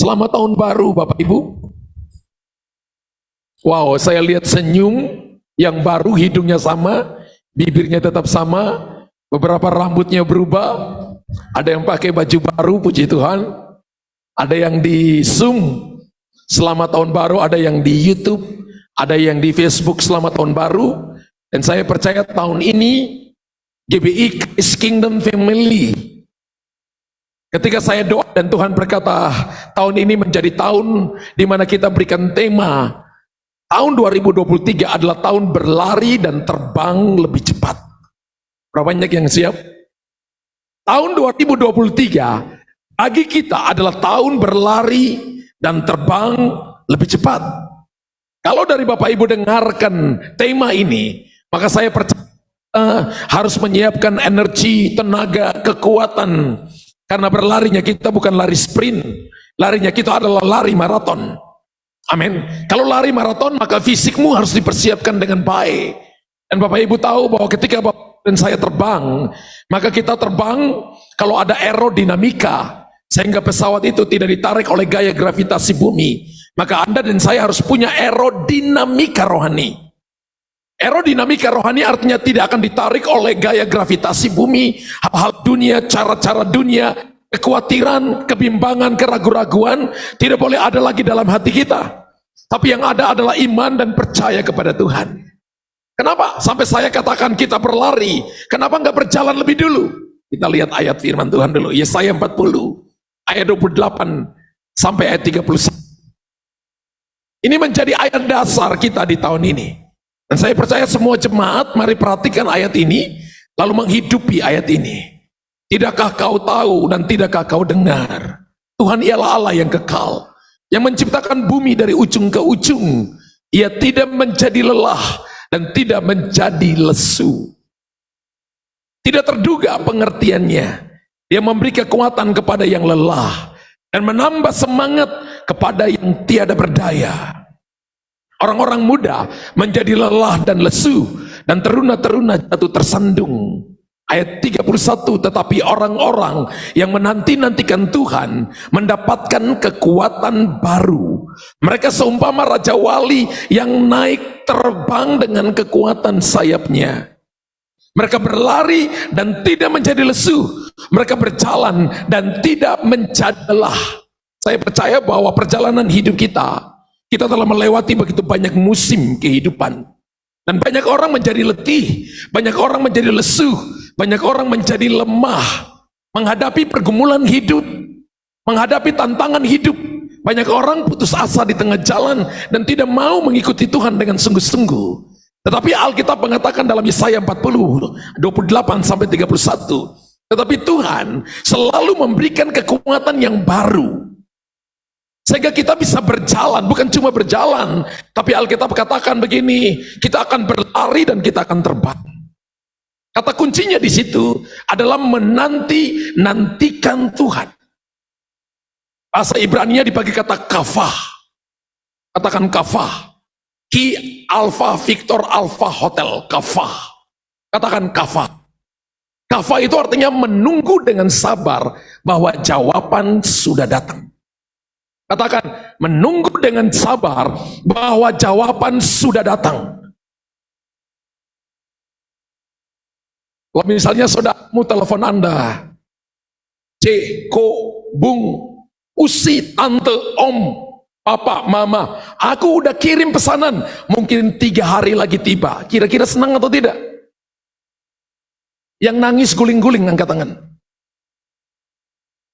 Selamat tahun baru Bapak Ibu. Wow, saya lihat senyum yang baru, hidungnya sama, bibirnya tetap sama, beberapa rambutnya berubah, ada yang pakai baju baru, puji Tuhan, ada yang di Zoom, selamat tahun baru, ada yang di YouTube, ada yang di Facebook, selamat tahun baru, dan saya percaya tahun ini, GBI Christ Kingdom Family, ketika saya doa dan Tuhan berkata, tahun ini menjadi tahun di mana kita berikan tema, tahun 2023 adalah tahun berlari dan terbang lebih cepat. Berapa banyak yang siap? Tahun 2023 bagi kita adalah tahun berlari dan terbang lebih cepat. Kalau dari Bapak Ibu dengarkan tema ini, maka saya percaya harus menyiapkan energi, tenaga, kekuatan. Karena berlarinya kita bukan lari sprint, larinya kita adalah lari maraton. Amin. Kalau lari maraton, maka fisikmu harus dipersiapkan dengan baik. Dan Bapak Ibu tahu bahwa ketika Bapak dan saya terbang, maka kita terbang kalau ada aerodinamika, sehingga pesawat itu tidak ditarik oleh gaya gravitasi bumi. Maka Anda dan saya harus punya aerodinamika rohani. Aerodinamika rohani artinya tidak akan ditarik oleh gaya gravitasi bumi, hal-hal dunia, cara-cara dunia, kekhawatiran, kebimbangan, keraguan-raguan tidak boleh ada lagi dalam hati kita. Tapi yang ada adalah iman dan percaya kepada Tuhan. Kenapa? Sampai saya katakan kita berlari. Kenapa nggak berjalan lebih dulu? Kita lihat ayat firman Tuhan dulu. Yesaya 40 ayat 28 sampai ayat 31. Ini menjadi ayat dasar kita di tahun ini. Dan saya percaya semua jemaat mari perhatikan ayat ini lalu menghidupi ayat ini. Tidakkah kau tahu dan tidakkah kau dengar? Tuhan ialah Allah yang kekal, yang menciptakan bumi dari ujung ke ujung. Ia tidak menjadi lelah dan tidak menjadi lesu. Tidak terduga pengertiannya. Dia memberi kekuatan kepada yang lelah dan menambah semangat kepada yang tiada berdaya. Orang-orang muda menjadi lelah dan lesu, dan teruna-teruna jatuh tersandung. Ayat 31, tetapi orang-orang yang menanti-nantikan Tuhan mendapatkan kekuatan baru. Mereka seumpama Raja Wali yang naik terbang dengan kekuatan sayapnya. Mereka berlari dan tidak menjadi lesu. Mereka berjalan dan tidak menjadi lelah. Saya percaya bahwa perjalanan hidup kita telah melewati begitu banyak musim kehidupan. Dan banyak orang menjadi letih, banyak orang menjadi lesu, banyak orang menjadi lemah menghadapi pergumulan hidup, menghadapi tantangan hidup. Banyak orang putus asa di tengah jalan dan tidak mau mengikuti Tuhan dengan sungguh-sungguh. Tetapi Alkitab mengatakan dalam Yesaya 40 28 sampai 31, tetapi Tuhan selalu memberikan kekuatan yang baru sehingga kita bisa berjalan, bukan cuma berjalan, tapi Alkitab katakan begini, kita akan berlari dan kita akan terbang. Kata kuncinya di situ adalah menanti-nantikan Tuhan. Bahasa Ibrani-nya dipakai kata kafah. Katakan kafah. Ki Alpha Victor Alpha Hotel, kafah. Katakan kafah. Kafah itu artinya menunggu dengan sabar bahwa jawaban sudah datang. Katakan, menunggu dengan sabar bahwa jawaban sudah datang. Kalau misalnya saudaramu telepon Anda, C, Ko, Bung, Usi, Tante, Om, Papa, Mama, aku udah kirim pesanan, mungkin 3 hari lagi tiba. Kira-kira senang atau tidak? Yang nangis guling-guling angkat tangan.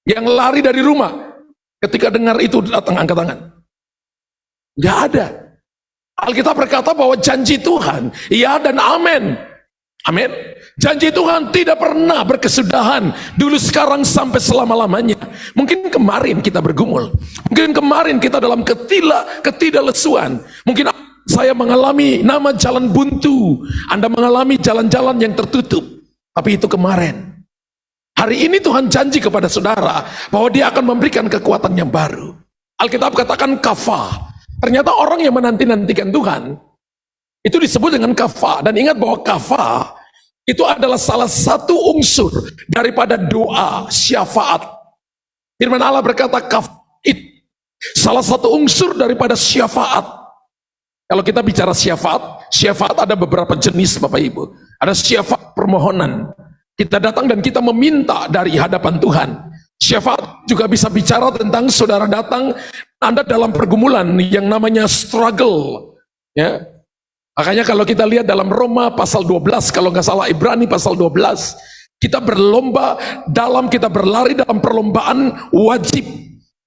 Yang lari dari rumah ketika dengar itu datang angkat tangan. Gak ada. Alkitab berkata bahwa janji Tuhan, ya dan amin. Amin. Janji Tuhan tidak pernah berkesudahan. Dulu, sekarang, sampai selama-lamanya. Mungkin kemarin kita bergumul. Mungkin kemarin kita dalam ketidaklesuan. Mungkin saya mengalami nama jalan buntu. Anda mengalami jalan-jalan yang tertutup. Tapi itu kemarin. Hari ini Tuhan janji kepada saudara bahwa Dia akan memberikan kekuatan yang baru. Alkitab katakan kafah. Ternyata orang yang menanti-nantikan Tuhan itu disebut dengan kafah. Dan ingat bahwa kafah itu adalah salah satu unsur daripada doa syafaat. Firman Allah berkata kafah salah satu unsur daripada syafaat. Kalau kita bicara syafaat ada beberapa jenis Bapak Ibu. Ada syafaat permohonan. Kita datang dan kita meminta dari hadapan Tuhan. Syafaat juga bisa bicara tentang saudara datang, Anda dalam pergumulan yang namanya struggle. Ya. Makanya kalau kita lihat dalam Roma pasal 12, kalau nggak salah Ibrani pasal 12, kita berlomba kita berlari dalam perlombaan wajib.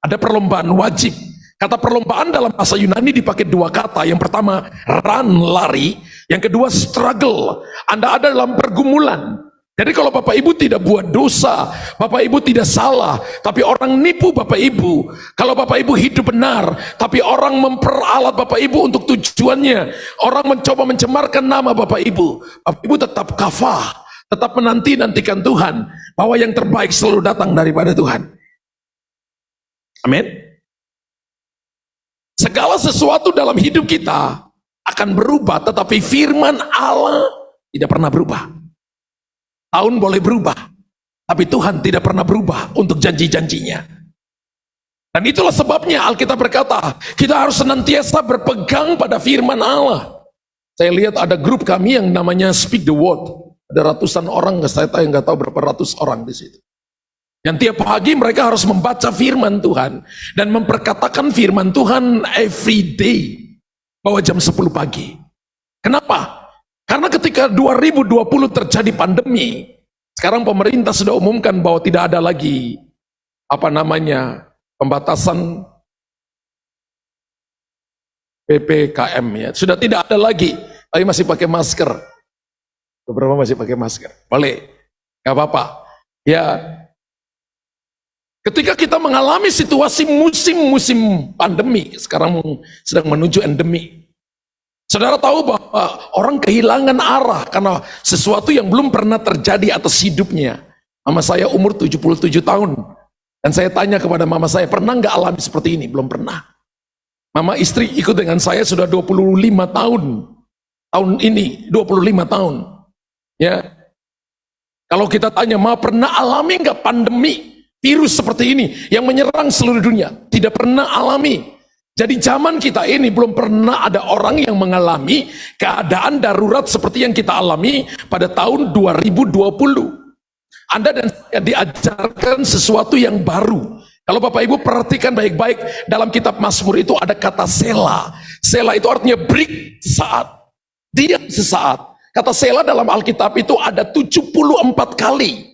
Ada perlombaan wajib. Kata perlombaan dalam bahasa Yunani dipakai dua kata. Yang pertama run, lari. Yang kedua struggle. Anda ada dalam pergumulan. Jadi kalau Bapak Ibu tidak buat dosa, Bapak Ibu tidak salah, tapi orang nipu Bapak Ibu. Kalau Bapak Ibu hidup benar, tapi orang memperalat Bapak Ibu untuk tujuannya. Orang mencoba mencemarkan nama Bapak Ibu. Bapak Ibu tetap kafah, tetap menanti-nantikan Tuhan, bahwa yang terbaik selalu datang daripada Tuhan. Amin. Segala sesuatu dalam hidup kita akan berubah, tetapi firman Allah tidak pernah berubah. Tahun boleh berubah, tapi Tuhan tidak pernah berubah untuk janji-janjinya. Dan itulah sebabnya Alkitab berkata, kita harus senantiasa berpegang pada firman Allah. Saya lihat ada grup kami yang namanya Speak the Word. Ada ratusan orang, saya nggak tahu berapa ratus orang di situ. Yang tiap pagi mereka harus membaca firman Tuhan dan memperkatakan firman Tuhan every day bahwa jam 10 pagi. Kenapa? Karena ketika 2020 terjadi pandemi, sekarang pemerintah sudah umumkan bahwa tidak ada lagi pembatasan PPKM ya. Sudah tidak ada lagi, tapi masih pakai masker. Beberapa masih pakai masker. Boleh, nggak apa-apa. Ya. Ketika kita mengalami situasi musim pandemi, sekarang sedang menuju endemi. Saudara tahu bahwa orang kehilangan arah karena sesuatu yang belum pernah terjadi atas hidupnya. Mama saya umur 77 tahun. Dan saya tanya kepada mama saya, pernah nggak alami seperti ini? Belum pernah. Mama istri ikut dengan saya sudah 25 tahun. Tahun ini 25 tahun. Ya. Kalau kita tanya, Ma pernah alami nggak pandemi? Virus seperti ini yang menyerang seluruh dunia, tidak pernah alami. Jadi zaman kita ini belum pernah ada orang yang mengalami keadaan darurat seperti yang kita alami pada tahun 2020. Anda dan saya diajarkan sesuatu yang baru. Kalau Bapak Ibu perhatikan baik-baik, dalam kitab Mazmur itu ada kata sela. Sela itu artinya break sesaat, diam sesaat. Kata sela dalam Alkitab itu ada 74 kali.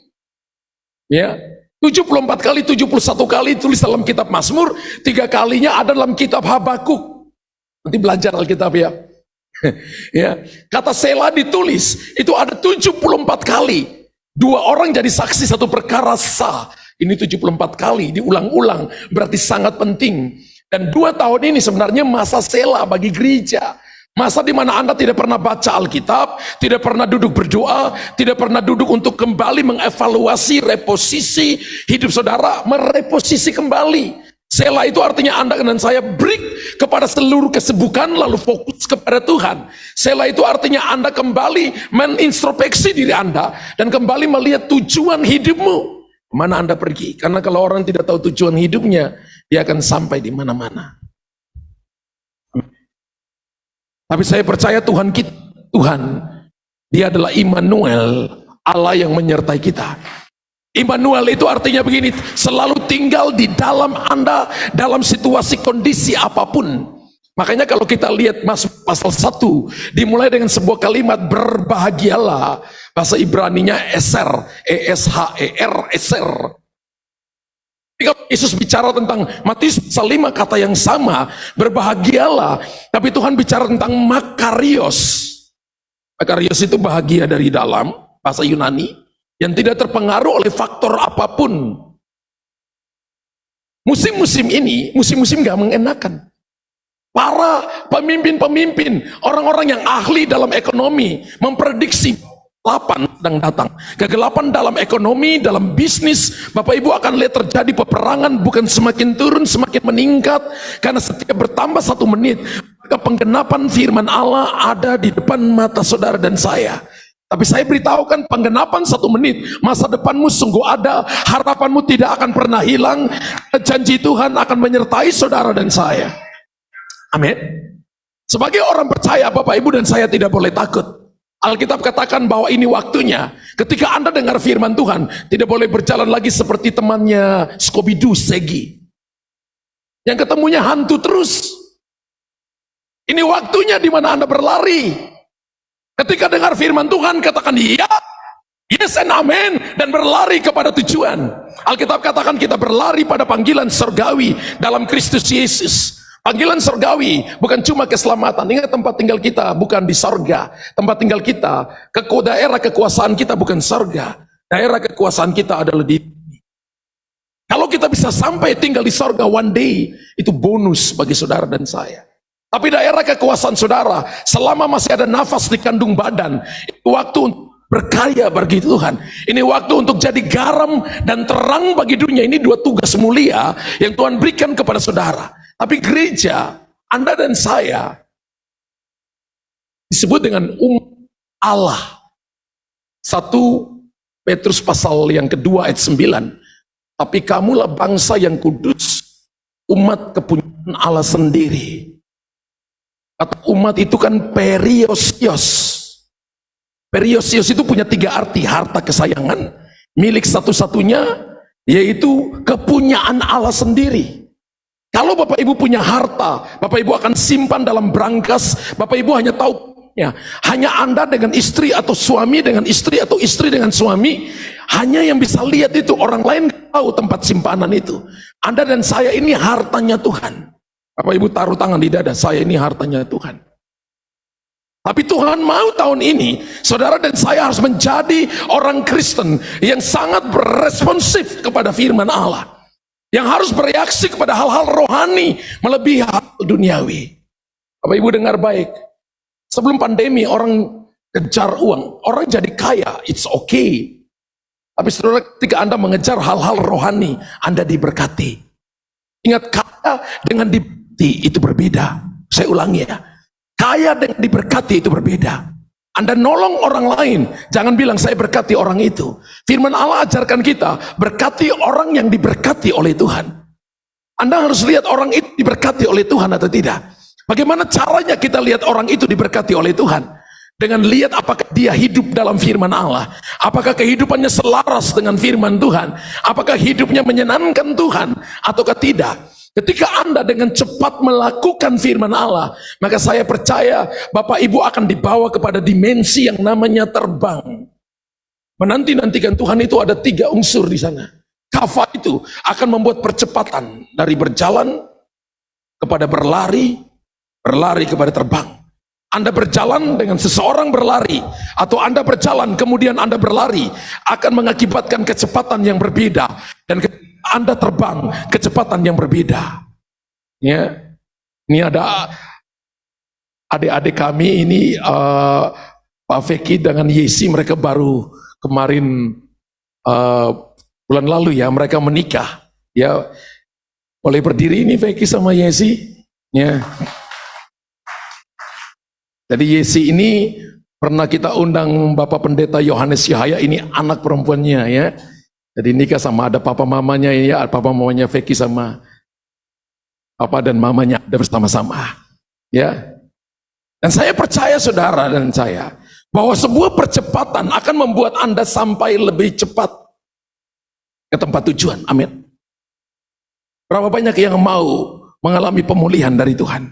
Ya. 74 kali, 71 kali tulis dalam kitab Mazmur, 3 kalinya ada dalam kitab Habakuk. Nanti belajar Alkitab ya. Ya, kata sela ditulis itu ada 74 kali. 2 orang jadi saksi satu perkara sah. Ini 74 kali diulang-ulang, berarti sangat penting. Dan 2 tahun ini sebenarnya masa sela bagi gereja. Masa di mana Anda tidak pernah baca Alkitab, tidak pernah duduk berdoa, tidak pernah duduk untuk kembali mengevaluasi reposisi hidup saudara, mereposisi kembali. Sela itu artinya Anda dan saya break kepada seluruh kesibukan lalu fokus kepada Tuhan. Sela itu artinya Anda kembali menintrospeksi diri Anda dan kembali melihat tujuan hidupmu. Kemana Anda pergi? Karena kalau orang tidak tahu tujuan hidupnya, dia akan sampai di mana-mana. Tapi saya percaya Tuhan Dia adalah Immanuel, Allah yang menyertai kita. Immanuel itu artinya begini, selalu tinggal di dalam Anda, dalam situasi kondisi apapun. Makanya kalau kita lihat pasal 1, dimulai dengan sebuah kalimat berbahagialah. Bahasa Ibraninya eser, E-S-H-E-R, eser. Kalau Yesus bicara tentang Matius pasal 5 kata yang sama, berbahagialah, tapi Tuhan bicara tentang makarios. Makarios itu bahagia dari dalam, bahasa Yunani, yang tidak terpengaruh oleh faktor apapun. Musim-musim ini, musim-musim gak mengenakan. Para pemimpin-pemimpin, orang-orang yang ahli dalam ekonomi, memprediksi kegelapan sedang datang. Kegelapan dalam ekonomi, dalam bisnis. Bapak Ibu akan lihat terjadi peperangan, bukan semakin turun, semakin meningkat. Karena setiap bertambah 1 menit, maka penggenapan firman Allah ada di depan mata saudara dan saya. Tapi saya beritahukan penggenapan 1 menit, masa depanmu sungguh ada, harapanmu tidak akan pernah hilang, janji Tuhan akan menyertai saudara dan saya. Amin. Sebagai orang percaya, Bapak Ibu dan saya tidak boleh takut. Alkitab katakan bahwa ini waktunya. Ketika Anda dengar firman Tuhan, tidak boleh berjalan lagi seperti temannya Scooby-Doo, Segi, yang ketemunya hantu terus. Ini waktunya di mana Anda berlari. Ketika dengar firman Tuhan, katakan iya, yes and amen, dan berlari kepada tujuan. Alkitab katakan kita berlari pada panggilan surgawi dalam Kristus Yesus. Panggilan surgawi bukan cuma keselamatan. Ingat, tempat tinggal kita bukan di sorga. Tempat tinggal kita, daerah kekuasaan kita bukan sorga. Daerah kekuasaan kita adalah di bumi. Kalau kita bisa sampai tinggal di sorga one day, itu bonus bagi saudara dan saya. Tapi daerah kekuasaan saudara, selama masih ada nafas di kandung badan, itu waktu untuk berkarya bagi Tuhan. Ini waktu untuk jadi garam dan terang bagi dunia. Ini 2 tugas mulia yang Tuhan berikan kepada saudara. Tapi gereja, Anda dan saya, disebut dengan Allah. 1 Petrus pasal yang kedua ayat 9. Tapi kamulah bangsa yang kudus, umat kepunyaan Allah sendiri. Kata umat itu kan periosios. Periosios itu punya 3 arti. Harta kesayangan, milik satu-satunya, yaitu kepunyaan Allah sendiri. Kalau Bapak Ibu punya harta, Bapak Ibu akan simpan dalam brankas. Bapak Ibu hanya tahu, hanya Anda dengan istri, atau suami dengan istri, atau istri dengan suami, hanya yang bisa lihat itu. Orang lain tahu tempat simpanan itu. Anda dan saya ini hartanya Tuhan. Bapak Ibu taruh tangan di dada, saya ini hartanya Tuhan. Tapi Tuhan mau tahun ini, saudara dan saya harus menjadi orang Kristen yang sangat beresponsif kepada firman Allah. Yang harus bereaksi kepada hal-hal rohani, melebihi hal duniawi. Bapak Ibu dengar baik, sebelum pandemi orang kejar uang, orang jadi kaya, it's okay. Tapi saudara, ketika Anda mengejar hal-hal rohani, Anda diberkati. Ingat, kaya dengan diberkati itu berbeda. Saya ulangi ya, kaya dengan diberkati itu berbeda. Anda nolong orang lain, jangan bilang saya berkati orang itu. Firman Allah ajarkan kita, berkati orang yang diberkati oleh Tuhan. Anda harus lihat orang itu diberkati oleh Tuhan atau tidak. Bagaimana caranya kita lihat orang itu diberkati oleh Tuhan? Dengan lihat apakah dia hidup dalam firman Allah, apakah kehidupannya selaras dengan firman Tuhan, apakah hidupnya menyenangkan Tuhan ataukah tidak. Ketika Anda dengan cepat melakukan firman Allah, maka saya percaya Bapak Ibu akan dibawa kepada dimensi yang namanya terbang. Menanti-nantikan Tuhan itu ada 3 unsur di sana. Kava itu akan membuat percepatan dari berjalan kepada berlari, berlari kepada terbang. Anda berjalan dengan seseorang berlari, atau Anda berjalan kemudian Anda berlari, akan mengakibatkan kecepatan yang berbeda. Dan Anda terbang, kecepatan yang berbeda. Ya, ini ada adik-adik kami ini, Pak Feki dengan Yesi, mereka baru kemarin bulan lalu ya, mereka menikah. Ya, boleh berdiri ini Feki sama Yesi. Ya. Jadi Yesi ini pernah kita undang Bapak Pendeta Yohanes Yahaya, ini anak perempuannya ya. Jadi nikah sama, ada papa mamanya ya, papa mamanya Feki sama papa dan mamanya ada bersama-sama. Ya. Dan saya percaya saudara dan saya bahwa sebuah percepatan akan membuat Anda sampai lebih cepat ke tempat tujuan. Amin. Berapa banyak yang mau mengalami pemulihan dari Tuhan?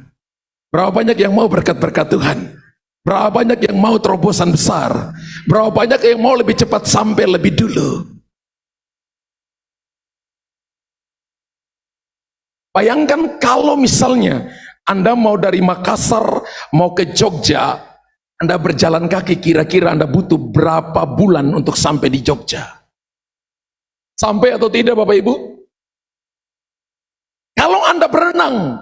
Berapa banyak yang mau berkat-berkat Tuhan? Berapa banyak yang mau terobosan besar? Berapa banyak yang mau lebih cepat sampai lebih dulu? Bayangkan kalau misalnya Anda mau dari Makassar mau ke Jogja, Anda berjalan kaki, kira-kira Anda butuh berapa bulan untuk sampai di Jogja? Sampai atau tidak Bapak Ibu? Kalau Anda berenang,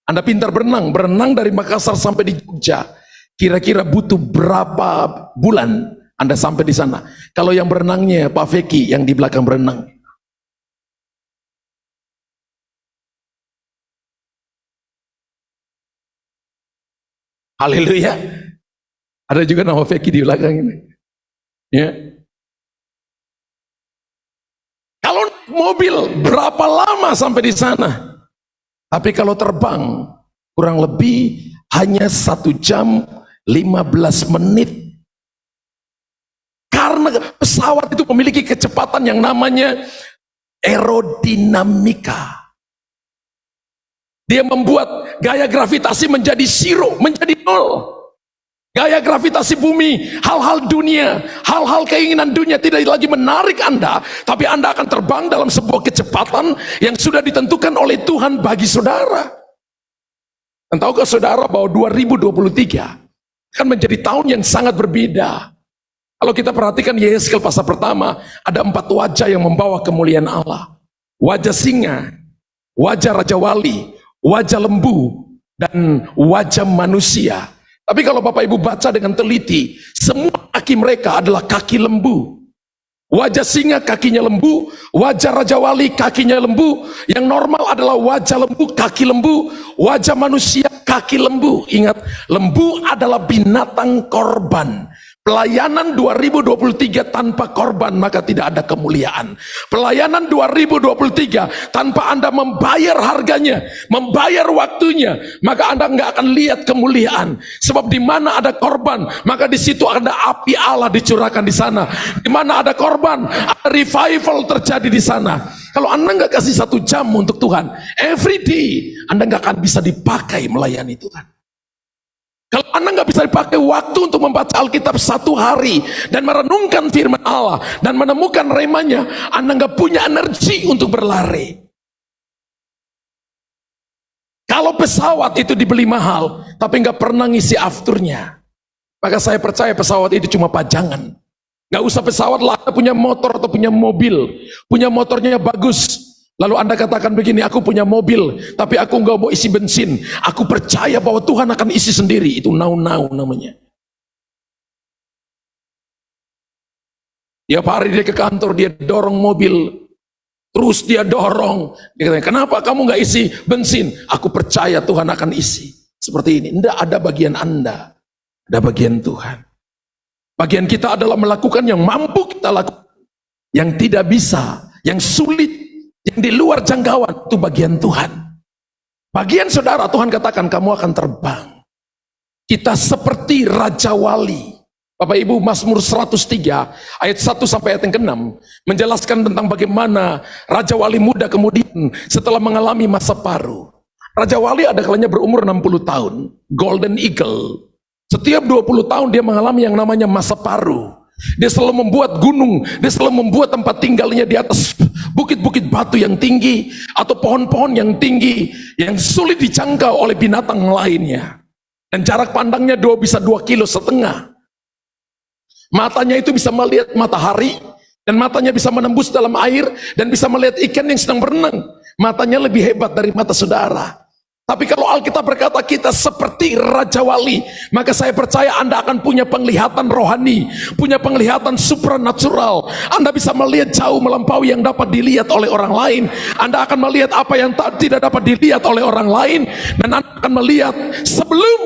Anda pintar berenang, berenang dari Makassar sampai di Jogja, kira-kira butuh berapa bulan Anda sampai di sana? Kalau yang berenangnya Pak Feki yang di belakang berenang. Haleluya. Ada juga nama Feki di belakang ini. Ya. Kalau mobil berapa lama sampai di sana? Tapi kalau terbang kurang lebih hanya 1 jam 15 menit. Karena pesawat itu memiliki kecepatan yang namanya aerodinamika. Dia membuat gaya gravitasi menjadi zero, menjadi nol. Gaya gravitasi bumi, hal-hal dunia, hal-hal keinginan dunia tidak lagi menarik Anda, tapi Anda akan terbang dalam sebuah kecepatan yang sudah ditentukan oleh Tuhan bagi saudara. Dan tahukah saudara bahwa 2023 akan menjadi tahun yang sangat berbeda. Kalau kita perhatikan Yehezkiel pasal pertama, ada 4 wajah yang membawa kemuliaan Allah. Wajah singa, wajah raja wali, wajah lembu, dan wajah manusia. Tapi kalau Bapak Ibu baca dengan teliti, semua kaki mereka adalah kaki lembu. Wajah singa kakinya lembu, wajah raja wali kakinya lembu, yang normal adalah wajah lembu, kaki lembu, wajah manusia kaki lembu. Ingat, lembu adalah binatang korban. Pelayanan 2023 tanpa korban maka tidak ada kemuliaan. Pelayanan 2023 tanpa Anda membayar harganya, membayar waktunya, maka Anda nggak akan lihat kemuliaan. Sebab di mana ada korban, maka di situ ada api Allah dicurahkan di sana. Di mana ada korban, ada revival terjadi di sana. Kalau Anda nggak kasih 1 jam untuk Tuhan, every day Anda nggak akan bisa dipakai melayani Tuhan. Kalau Anda nggak bisa dipakai waktu untuk membaca Alkitab 1 hari dan merenungkan firman Allah dan menemukan remanya, Anda nggak punya energi untuk berlari. Kalau pesawat itu dibeli mahal, tapi nggak pernah ngisi afturnya, maka saya percaya pesawat itu cuma pajangan. Nggak usah pesawat lah, Anda punya motor atau punya mobil, punya motornya bagus. Lalu Anda katakan begini, aku punya mobil, tapi aku nggak mau isi bensin. Aku percaya bahwa Tuhan akan isi sendiri. Itu now namanya. Tiap hari dia ke kantor, dia dorong mobil. Terus dia dorong. Dia katanya, kenapa kamu nggak isi bensin? Aku percaya Tuhan akan isi. Seperti ini. Tidak ada bagian Anda. Ada bagian Tuhan. Bagian kita adalah melakukan yang mampu kita lakukan. Yang tidak bisa, yang sulit, yang di luar jangkauan, itu bagian Tuhan. Bagian saudara, Tuhan katakan kamu akan terbang. Kita seperti Raja Wali. Bapak Ibu, Mazmur 103 ayat 1 sampai ayat yang ke-6 menjelaskan tentang bagaimana Raja Wali muda kemudian setelah mengalami masa paruh. Raja Wali ada kalanya berumur 60 tahun, Golden Eagle. Setiap 20 tahun dia mengalami yang namanya masa paruh. Dia selalu membuat gunung, dia selalu membuat tempat tinggalnya di atas bukit-bukit batu yang tinggi atau pohon-pohon yang tinggi yang sulit dijangkau oleh binatang lainnya. Dan jarak pandangnya bisa 2,5 kilo. Matanya itu bisa melihat matahari, dan matanya bisa menembus dalam air, dan bisa melihat ikan yang sedang berenang. Matanya lebih hebat dari mata saudara. Tapi kalau Alkitab berkata kita seperti Raja Wali, maka saya percaya Anda akan punya penglihatan rohani, punya penglihatan supranatural. Anda bisa melihat jauh melampaui yang dapat dilihat oleh orang lain. Anda akan melihat apa yang tidak dapat dilihat oleh orang lain, dan Anda akan melihat sebelum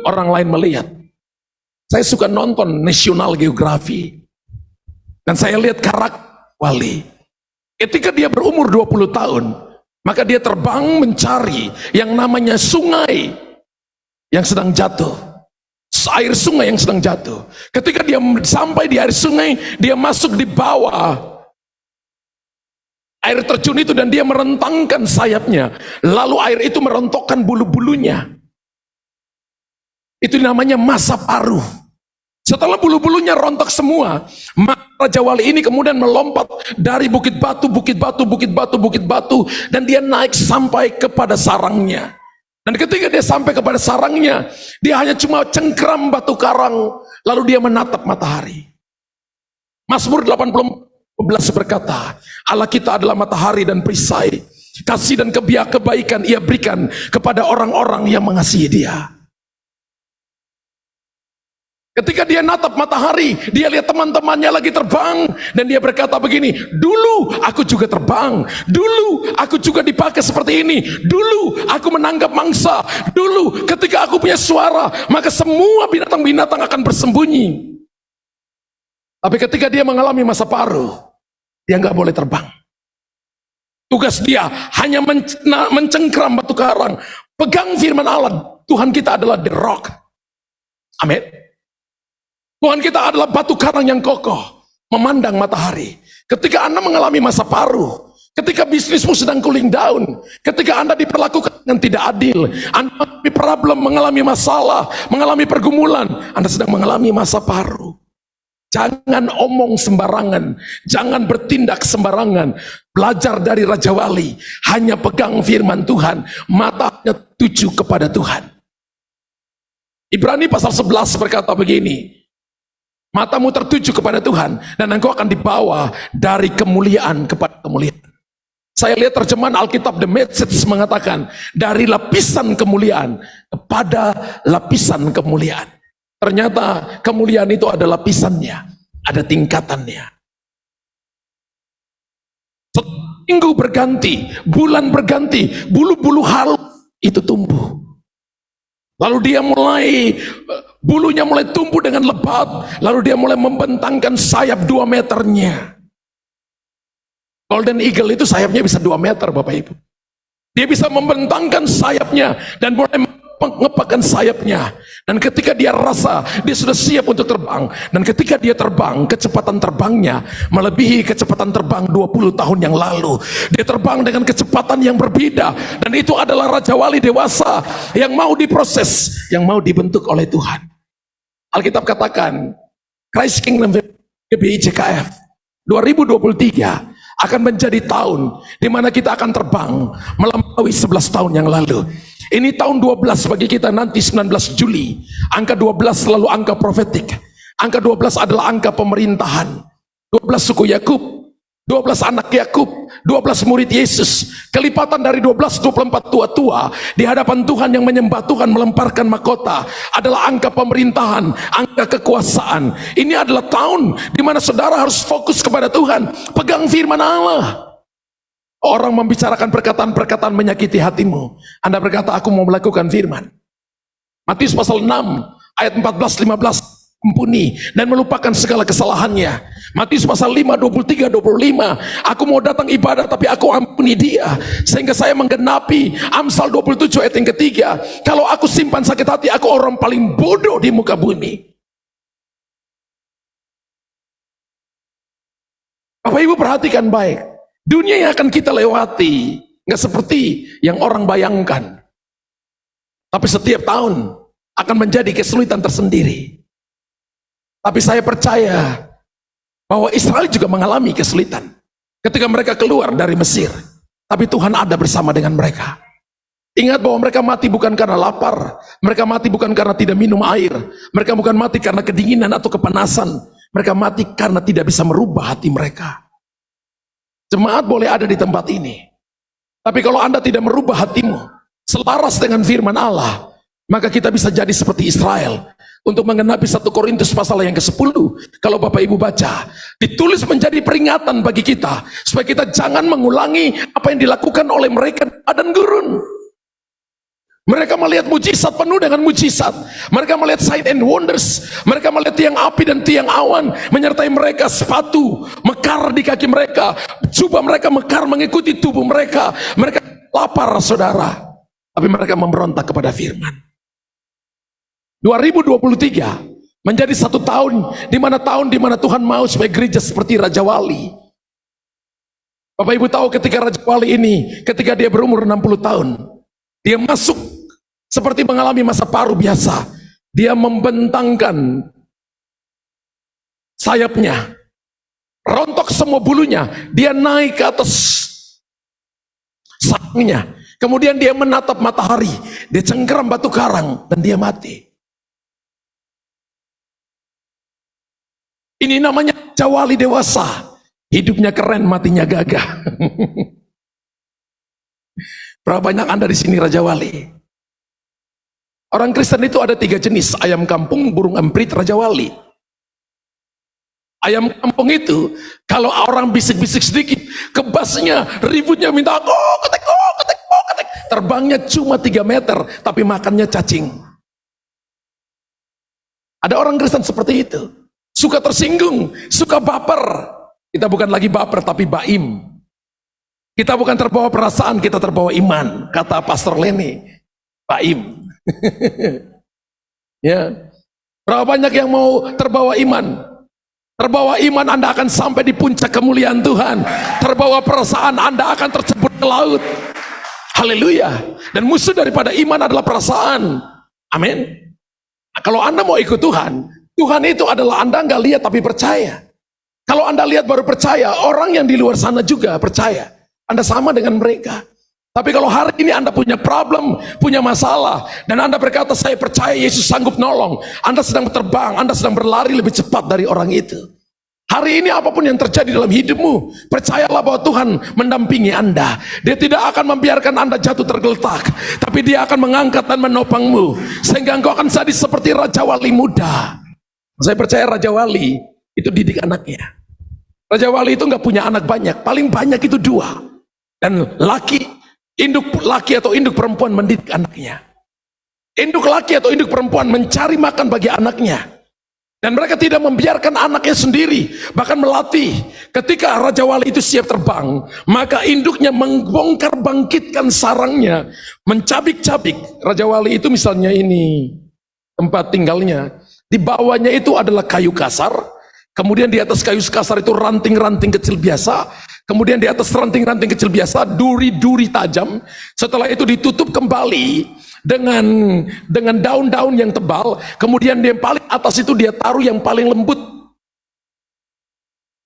orang lain melihat. Saya suka nonton National Geography, dan saya lihat karakter Wali. Ketika dia berumur 20 tahun, maka dia terbang mencari yang namanya sungai yang sedang jatuh. Air sungai yang sedang jatuh. Ketika dia sampai di air sungai, dia masuk di bawah air terjun itu dan dia merentangkan sayapnya. Lalu air itu merontokkan bulu-bulunya. Itu namanya masa paruh. Setelah bulu-bulunya rontok semua, maka Raja Wali ini kemudian melompat dari bukit batu, dan dia naik sampai kepada sarangnya. Dan ketika dia sampai kepada sarangnya, dia hanya cuma cengkram batu karang, lalu dia menatap matahari. Mazmur 80:11 berkata, Allah kita adalah matahari dan perisai, kasih dan kebaikan ia berikan kepada orang-orang yang mengasihi dia. Ketika dia natap matahari, dia lihat teman-temannya lagi terbang, dan dia berkata begini, dulu aku juga terbang, dulu aku juga dipakai seperti ini, dulu aku menangkap mangsa, dulu ketika aku punya suara, maka semua binatang-binatang akan bersembunyi. Tapi ketika dia mengalami masa paruh, dia nggak boleh terbang. Tugas dia hanya mencengkram batu karang, pegang firman Allah. Tuhan kita adalah the rock. Amin. Tuhan kita adalah batu karang yang kokoh, memandang matahari. Ketika Anda mengalami masa paruh, ketika bisnismu sedang cooling down, ketika Anda diperlakukan dengan tidak adil, Anda mengalami problem, mengalami masalah, mengalami pergumulan, Anda sedang mengalami masa paruh. Jangan omong sembarangan, jangan bertindak sembarangan. Belajar dari Raja Wali, hanya pegang firman Tuhan, matanya tuju kepada Tuhan. Ibrani pasal 11 berkata begini, matamu tertuju kepada Tuhan, dan engkau akan dibawa dari kemuliaan kepada kemuliaan. Saya lihat terjemahan Alkitab The Message mengatakan, dari lapisan kemuliaan kepada lapisan kemuliaan. Ternyata kemuliaan itu ada lapisannya, ada tingkatannya. Minggu berganti, bulan berganti, bulu-bulu halus itu tumbuh. Lalu dia bulunya mulai tumbuh dengan lebat, lalu dia mulai membentangkan sayap 2 meternya. Golden Eagle itu sayapnya bisa 2 meter, Bapak Ibu. Dia bisa membentangkan sayapnya dan mulai mengepakkan sayapnya, dan ketika dia rasa dia sudah siap untuk terbang, dan ketika dia terbang, kecepatan terbangnya melebihi kecepatan terbang 20 tahun yang lalu. Dia terbang dengan kecepatan yang berbeda, dan itu adalah Raja Wali dewasa yang mau diproses, yang mau dibentuk oleh Tuhan. Alkitab katakan Christ Kingdom GBI JKF 2023 akan menjadi tahun di mana kita akan terbang melampaui 11 tahun yang lalu. Ini tahun 12 bagi kita nanti 19 Juli. Angka 12 selalu angka profetik. Angka 12 adalah angka pemerintahan. 12 suku Yakub, 12 anak Yakub, 12 murid Yesus. Kelipatan dari 12, 24 tua-tua di hadapan Tuhan yang menyembah Tuhan melemparkan mahkota adalah angka pemerintahan, angka kekuasaan. Ini adalah tahun di mana saudara harus fokus kepada Tuhan. Pegang firman Allah. Orang membicarakan perkataan-perkataan menyakiti hatimu, Anda berkata, aku mau melakukan firman. Matius pasal 6 ayat 14-15, ampuni dan melupakan segala kesalahannya. Matius pasal 5 23-25, aku mau datang ibadah tapi aku ampuni dia, sehingga saya menggenapi Amsal 27 ayat yang ketiga, kalau aku simpan sakit hati, aku orang paling bodoh di muka bumi. Bapak Ibu perhatikan baik, dunia yang akan kita lewati nggak seperti yang orang bayangkan, tapi setiap tahun akan menjadi kesulitan tersendiri. Tapi saya percaya bahwa Israel juga mengalami kesulitan ketika mereka keluar dari Mesir, tapi Tuhan ada bersama dengan mereka. Ingat bahwa mereka mati bukan karena lapar, mereka mati bukan karena tidak minum air, mereka bukan mati karena kedinginan atau kepanasan, mereka mati karena tidak bisa merubah hati mereka. Jemaat boleh ada di tempat ini, tapi kalau Anda tidak merubah hatimu selaras dengan firman Allah, maka kita bisa jadi seperti Israel. Untuk menggenapi 1 Korintus pasal yang ke-10, kalau Bapak Ibu baca, ditulis menjadi peringatan bagi kita supaya kita jangan mengulangi apa yang dilakukan oleh mereka di padang gurun. Mereka melihat mujizat penuh dengan mujizat, mereka melihat sign and wonders, mereka melihat tiang api dan tiang awan menyertai mereka, sepatu mekar di kaki mereka, jubah mereka mekar mengikuti tubuh mereka. Mereka lapar, saudara, tapi mereka memberontak kepada firman. 2023 menjadi satu tahun di mana Tuhan mau supaya gereja seperti Raja Wali. Bapak Ibu tahu ketika Raja Wali ini, ketika dia berumur 60 tahun, dia masuk seperti mengalami masa paruh biasa. Dia membentangkan sayapnya, rontok semua bulunya, dia naik ke atas sarangnya, kemudian dia menatap matahari, dia cengkeram batu karang, dan dia mati. Ini namanya Raja Wali dewasa. Hidupnya keren, matinya gagah. Berapa banyak Anda di sini Raja Wali? Orang Kristen itu ada 3 jenis: ayam kampung, burung emprit, raja wali. Ayam kampung itu, kalau orang bisik-bisik sedikit, kebasnya, ributnya minta ketek, terbangnya cuma 3 meter, tapi makannya cacing. Ada orang Kristen seperti itu, suka tersinggung, suka baper. Kita bukan lagi baper, tapi baim. Kita bukan terbawa perasaan, kita terbawa iman. Kata Pastor Lenny, baim. Ya, berapa banyak yang mau terbawa iman? Terbawa iman, Anda akan sampai di puncak kemuliaan Tuhan. Terbawa perasaan, Anda akan tercebur ke laut. Haleluya. Dan musuh daripada iman adalah perasaan. Amin. Nah, kalau Anda mau ikut Tuhan, Tuhan itu adalah Anda nggak lihat tapi percaya. Kalau Anda lihat baru percaya, orang yang di luar sana juga percaya. Anda sama dengan mereka. Tapi kalau hari ini Anda punya problem, punya masalah, dan Anda berkata, saya percaya Yesus sanggup nolong, Anda sedang terbang, Anda sedang berlari lebih cepat dari orang itu. Hari ini apapun yang terjadi dalam hidupmu, percayalah bahwa Tuhan mendampingi Anda. Dia tidak akan membiarkan Anda jatuh tergeletak, tapi Dia akan mengangkat dan menopangmu, sehingga engkau akan jadi seperti Raja Wali muda. Saya percaya Raja Wali itu didik anaknya. Raja Wali itu nggak punya anak banyak, paling banyak itu 2. Dan induk laki atau induk perempuan mendidik anaknya. Induk laki atau induk perempuan mencari makan bagi anaknya. Dan mereka tidak membiarkan anaknya sendiri, bahkan melatih. Ketika Raja Wali itu siap terbang, maka induknya membongkar bangkitkan sarangnya, mencabik-cabik. Raja Wali itu misalnya ini tempat tinggalnya, di bawahnya itu adalah kayu kasar, kemudian di atas kayu kasar itu ranting-ranting kecil biasa, kemudian di atas ranting-ranting kecil biasa duri-duri tajam. Setelah itu ditutup kembali dengan daun-daun yang tebal, kemudian di paling atas itu dia taruh yang paling lembut,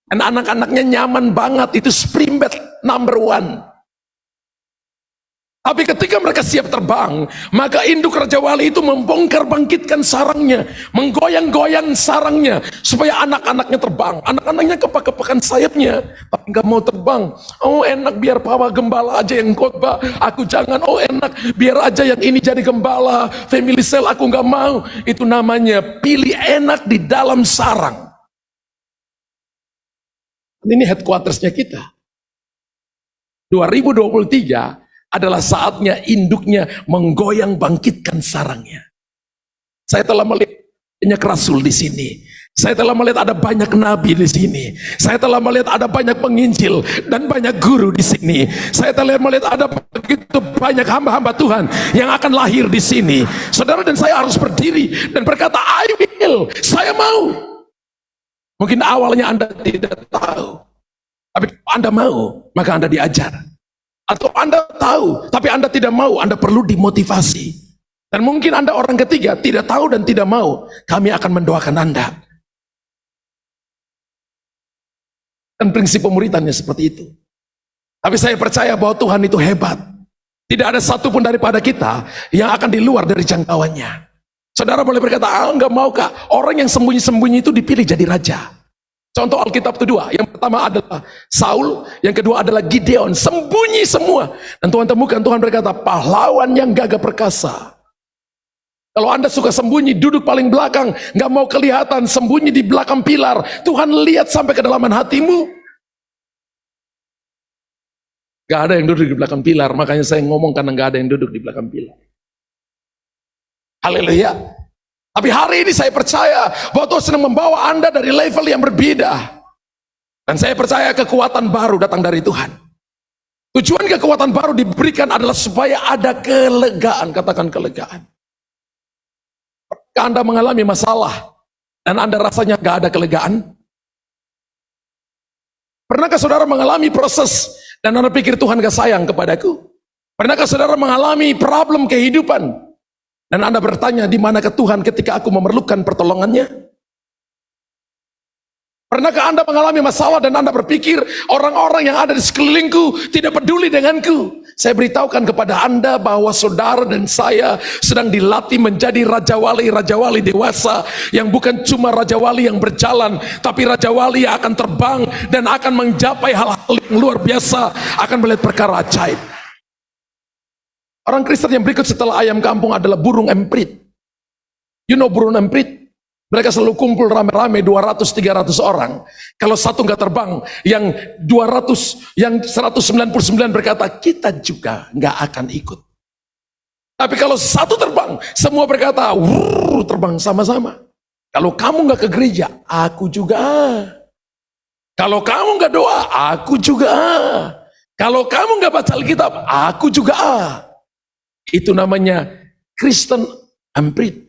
dan anak-anaknya nyaman banget. Itu spring bed number 1. Tapi ketika mereka siap terbang, maka induk Raja Wali itu membongkar bangkitkan sarangnya, menggoyang-goyang sarangnya, supaya anak-anaknya terbang. Anak-anaknya kepak-kepakan sayapnya, tapi nggak mau terbang. Oh enak, biar Papa Gembala aja yang khotbah, aku jangan. Oh enak, biar aja yang ini jadi gembala, family cell, aku nggak mau. Itu namanya pilih enak di dalam sarang. Ini headquartersnya kita. 2023 adalah saatnya induknya menggoyang bangkitkan sarangnya. Saya telah melihat banyak rasul di sini. Saya telah melihat ada banyak nabi di sini. Saya telah melihat ada banyak penginjil dan banyak guru di sini. Saya telah melihat ada begitu banyak hamba-hamba Tuhan yang akan lahir di sini. Saudara dan saya harus berdiri dan berkata, I will, saya mau. Mungkin awalnya Anda tidak tahu, tapi kalau Anda mau, maka Anda diajar. Atau Anda tahu, tapi Anda tidak mau, Anda perlu dimotivasi. Dan mungkin Anda orang ketiga, tidak tahu dan tidak mau, kami akan mendoakan Anda. Dan prinsip pemuritannya seperti itu. Tapi saya percaya bahwa Tuhan itu hebat. Tidak ada satupun daripada kita yang akan di luar dari jangkauannya. Saudara boleh berkata, enggak mau kak, orang yang sembunyi-sembunyi itu dipilih jadi raja. Contoh Alkitab itu 2, yang pertama adalah Saul, yang kedua adalah Gideon, sembunyi semua. Dan Tuhan temukan, Tuhan berkata, pahlawan yang gagah perkasa. Kalau Anda suka sembunyi, duduk paling belakang, gak mau kelihatan, sembunyi di belakang pilar, Tuhan lihat sampai kedalaman hatimu. Gak ada yang duduk di belakang pilar, makanya saya ngomong karena gak ada yang duduk di belakang pilar. Haleluya. Tapi hari ini saya percaya bahwa Tuhan sedang membawa Anda dari level yang berbeda. Dan saya percaya kekuatan baru datang dari Tuhan. Tujuan kekuatan baru diberikan adalah supaya ada kelegaan. Katakan kelegaan. Ketika Anda mengalami masalah dan Anda rasanya gak ada kelegaan, pernahkah saudara mengalami proses dan Anda pikir Tuhan gak sayang kepadaku? Pernahkah saudara mengalami problem kehidupan dan Anda bertanya, di manakah Tuhan ketika aku memerlukan pertolongannya? Pernahkah Anda mengalami masalah dan Anda berpikir orang-orang yang ada di sekelilingku tidak peduli denganku? Saya beritahukan kepada Anda bahwa saudara dan saya sedang dilatih menjadi raja wali dewasa, yang bukan cuma raja wali yang berjalan, tapi raja wali yang akan terbang dan akan mencapai hal-hal yang luar biasa, akan melihat perkara ajaib. Orang Kristen yang berikut setelah ayam kampung adalah burung emprit. You know burung emprit? Mereka selalu kumpul rame-rame 200-300 orang. Kalau satu nggak terbang, yang 200, yang 199 berkata, kita juga nggak akan ikut. Tapi kalau satu terbang, semua berkata, terbang sama-sama. Kalau kamu nggak ke gereja, aku juga. Kalau kamu nggak doa, aku juga. Kalau kamu nggak baca Alkitab, aku juga. Itu namanya Kristen emprit.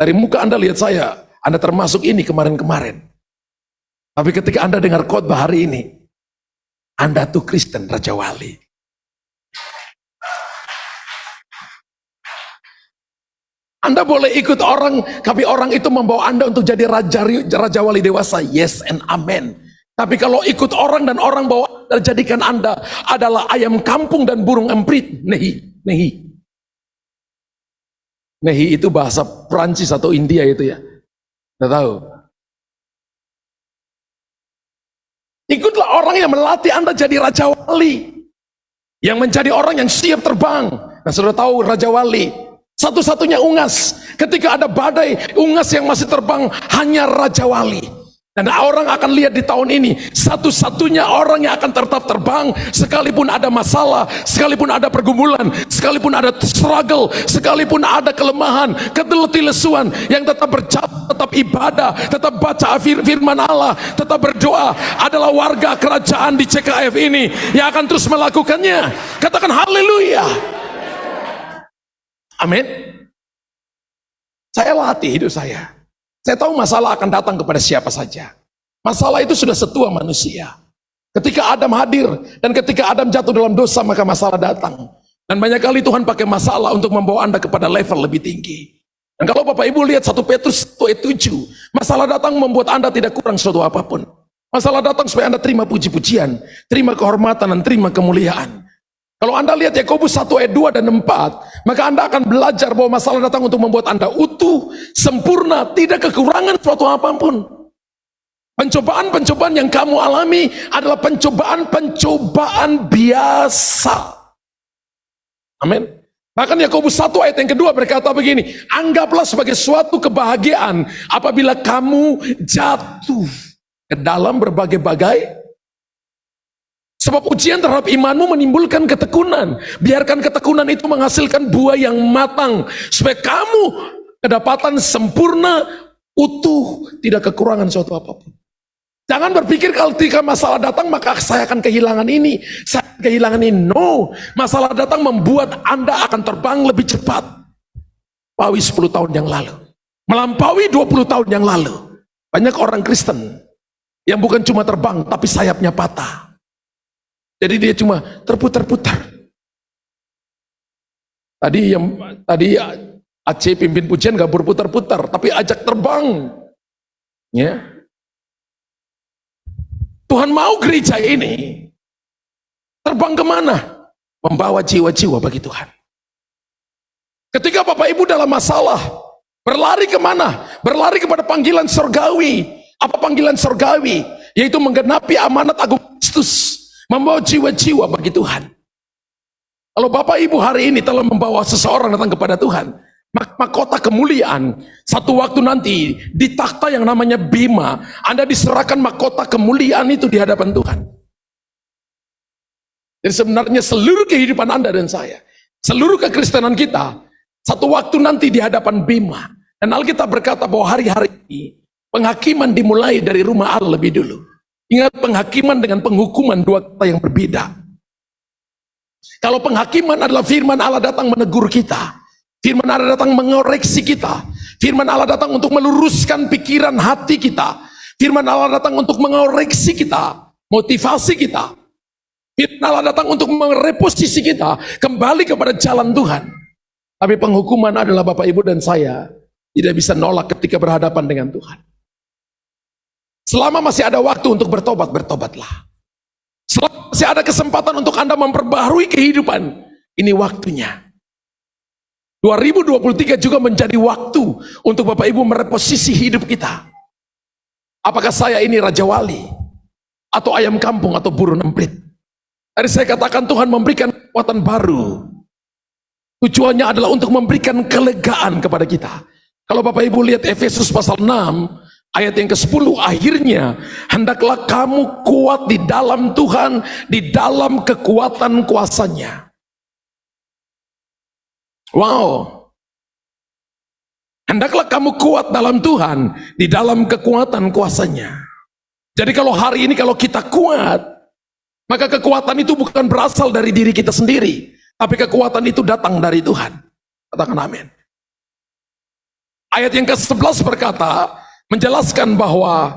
Dari muka Anda lihat saya, Anda termasuk ini kemarin-kemarin. Tapi ketika Anda dengar khotbah hari ini, Anda tuh Kristen Raja Wali. Anda boleh ikut orang, tapi orang itu membawa Anda untuk jadi Raja Wali dewasa. Yes and amen. Tapi kalau ikut orang dan orang bawa Anda, jadikan Anda adalah ayam kampung dan burung emprit. Nehi. Nehi itu bahasa Prancis atau India itu ya. Tidak tahu. Ikutlah orang yang melatih Anda jadi Raja Wali. Yang menjadi orang yang siap terbang. Nah, sudah tahu Raja Wali. Satu-satunya Ungas. Ketika ada badai, Ungas yang masih terbang hanya Raja Wali. Dan orang akan lihat di tahun ini, satu-satunya orang yang akan tetap terbang, sekalipun ada masalah, sekalipun ada pergumulan, sekalipun ada struggle, sekalipun ada kelemahan, ketidaklesuan, yang tetap berjalan, tetap ibadah, tetap baca firman Allah, tetap berdoa, adalah warga kerajaan di CKF ini, yang akan terus melakukannya. Katakan haleluya. Amin. Saya latih hidup saya. Saya tahu masalah akan datang kepada siapa saja. Masalah itu sudah setua manusia. Ketika Adam hadir dan ketika Adam jatuh dalam dosa, maka masalah datang. Dan banyak kali Tuhan pakai masalah untuk membawa Anda kepada level lebih tinggi. Dan kalau Bapak Ibu lihat 1 Petrus 1:7, masalah datang membuat Anda tidak kurang suatu apapun. Masalah datang supaya Anda terima puji-pujian, terima kehormatan, dan terima kemuliaan. Kalau Anda lihat Yakobus 1:2 dan 4, maka Anda akan belajar bahwa masalah datang untuk membuat Anda utuh, sempurna, tidak kekurangan suatu apapun. Pencobaan-pencobaan yang kamu alami adalah pencobaan-pencobaan biasa. Amin. Bahkan Yakobus 1 ayat yang kedua berkata begini, anggaplah sebagai suatu kebahagiaan apabila kamu jatuh ke dalam berbagai-bagai. Sebab ujian terhadap imanmu menimbulkan ketekunan. Biarkan ketekunan itu menghasilkan buah yang matang. Supaya kamu kedapatan sempurna, utuh, tidak kekurangan suatu apapun. Jangan berpikir kalau ketika masalah datang maka saya akan kehilangan ini, saya akan kehilangan ini. No, masalah datang membuat Anda akan terbang lebih cepat. Melampaui 10 tahun yang lalu. Melampaui 20 tahun yang lalu. Banyak orang Kristen yang bukan cuma terbang tapi sayapnya patah. Jadi dia cuma terputar-putar. Tadi Aceh pimpin pujian gak berputar-putar, tapi ajak terbang. Ya. Tuhan mau gereja ini terbang kemana? Membawa jiwa-jiwa bagi Tuhan. Ketika Bapak Ibu dalam masalah, berlari kemana? Berlari kepada panggilan surgawi. Apa panggilan surgawi? Yaitu menggenapi amanat agung Kristus. Membawa jiwa-jiwa bagi Tuhan. Kalau Bapak Ibu hari ini telah membawa seseorang datang kepada Tuhan, mahkota kemuliaan, satu waktu nanti di takhta yang namanya Bima, Anda diserahkan mahkota kemuliaan itu di hadapan Tuhan. Jadi sebenarnya seluruh kehidupan Anda dan saya, seluruh kekristenan kita, satu waktu nanti di hadapan Bima. Dan Alkitab berkata bahwa hari-hari ini penghakiman dimulai dari rumah Allah lebih dulu. Ingat, penghakiman dengan penghukuman dua kata yang berbeda. Kalau penghakiman adalah firman Allah datang menegur kita, firman Allah datang mengoreksi kita, firman Allah datang untuk meluruskan pikiran hati kita, firman Allah datang untuk mengoreksi kita, motivasi kita, firman Allah datang untuk mereposisi kita kembali kepada jalan Tuhan. Tapi penghukuman adalah Bapak Ibu dan saya tidak bisa nolak ketika berhadapan dengan Tuhan. Selama masih ada waktu untuk bertobat, bertobatlah. Selama masih ada kesempatan untuk Anda memperbaharui kehidupan, ini waktunya. 2023 juga menjadi waktu untuk Bapak Ibu mereposisi hidup kita. Apakah saya ini Raja Wali? Atau ayam kampung atau burung emprit? Tadi saya katakan Tuhan memberikan kekuatan baru. Tujuannya adalah untuk memberikan kelegaan kepada kita. Kalau Bapak Ibu lihat Efesus pasal 6, ayat yang ke-10, akhirnya hendaklah kamu kuat di dalam Tuhan, di dalam kekuatan kuasanya. Wow. Hendaklah kamu kuat dalam Tuhan, di dalam kekuatan kuasanya. Jadi kalau hari ini kalau kita kuat, maka kekuatan itu bukan berasal dari diri kita sendiri, tapi kekuatan itu datang dari Tuhan. Katakan amin. Ayat yang ke-11 berkata, menjelaskan bahwa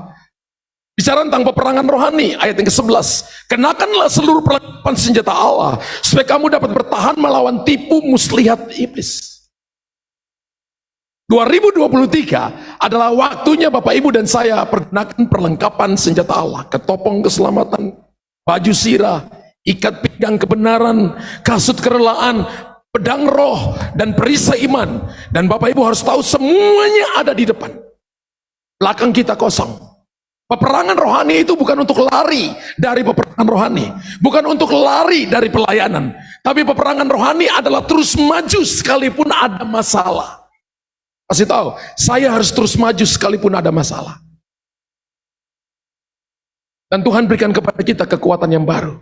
bicara tentang peperangan rohani. Ayat yang ke-11, kenakanlah seluruh perlengkapan senjata Allah, supaya kamu dapat bertahan melawan tipu muslihat iblis. 2023 adalah waktunya Bapak Ibu dan saya pergunakan perlengkapan senjata Allah. Ketopong keselamatan, baju sirah, ikat pinggang kebenaran, kasut kerelaan, pedang roh, dan perisai iman. Dan Bapak Ibu harus tahu semuanya ada di depan. Belakang kita kosong. Peperangan rohani itu bukan untuk lari dari peperangan rohani, bukan untuk lari dari pelayanan, tapi peperangan rohani adalah terus maju sekalipun ada masalah. Kasih tahu, saya harus terus maju sekalipun ada masalah. Dan Tuhan berikan kepada kita kekuatan yang baru.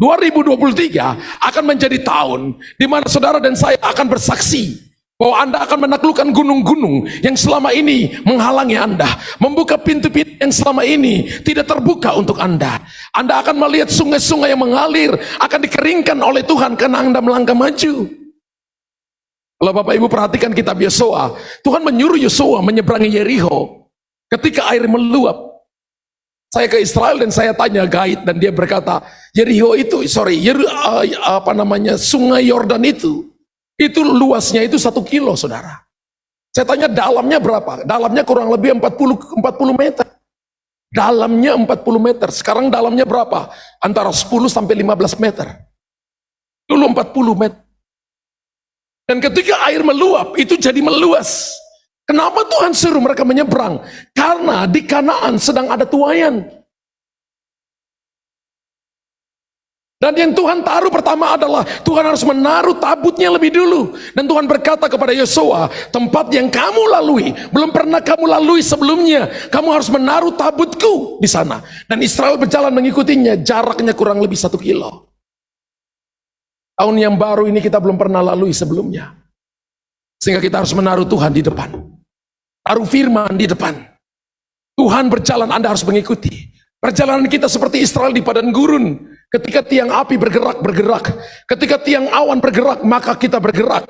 2023 akan menjadi tahun di mana saudara dan saya akan bersaksi bahwa Anda akan menaklukkan gunung-gunung yang selama ini menghalangi Anda, membuka pintu-pintu yang selama ini tidak terbuka untuk Anda. Anda akan melihat sungai-sungai yang mengalir akan dikeringkan oleh Tuhan karena Anda melangkah maju. Kalau Bapak Ibu perhatikan kitab Yosua, Tuhan menyuruh Yosua menyeberangi Yeriho ketika air meluap. Saya ke Israel dan saya tanya guide dan dia berkata, Yeriho itu, sungai Yordan itu luasnya itu 1 kilo, saudara. Saya tanya dalamnya berapa? Dalamnya kurang lebih 40 meter. Dalamnya 40 meter. Sekarang dalamnya berapa? Antara 10 sampai 15 meter. Dulu 40 meter. Dan ketika air meluap, itu jadi meluas. Kenapa Tuhan suruh mereka menyeberang? Karena di Kanaan sedang ada tuayan. Dan yang Tuhan taruh pertama adalah Tuhan harus menaruh tabutnya lebih dulu. Dan Tuhan berkata kepada Yosua, tempat yang kamu lalui, belum pernah kamu lalui sebelumnya. Kamu harus menaruh tabutku di sana. Dan Israel berjalan mengikutinya, jaraknya kurang lebih 1 kilo. Tahun yang baru ini kita belum pernah lalui sebelumnya. Sehingga kita harus menaruh Tuhan di depan. Taruh firman di depan. Tuhan berjalan, Anda harus mengikuti. Perjalanan kita seperti Israel di padang gurun. Ketika tiang api bergerak. Ketika tiang awan bergerak, maka kita bergerak.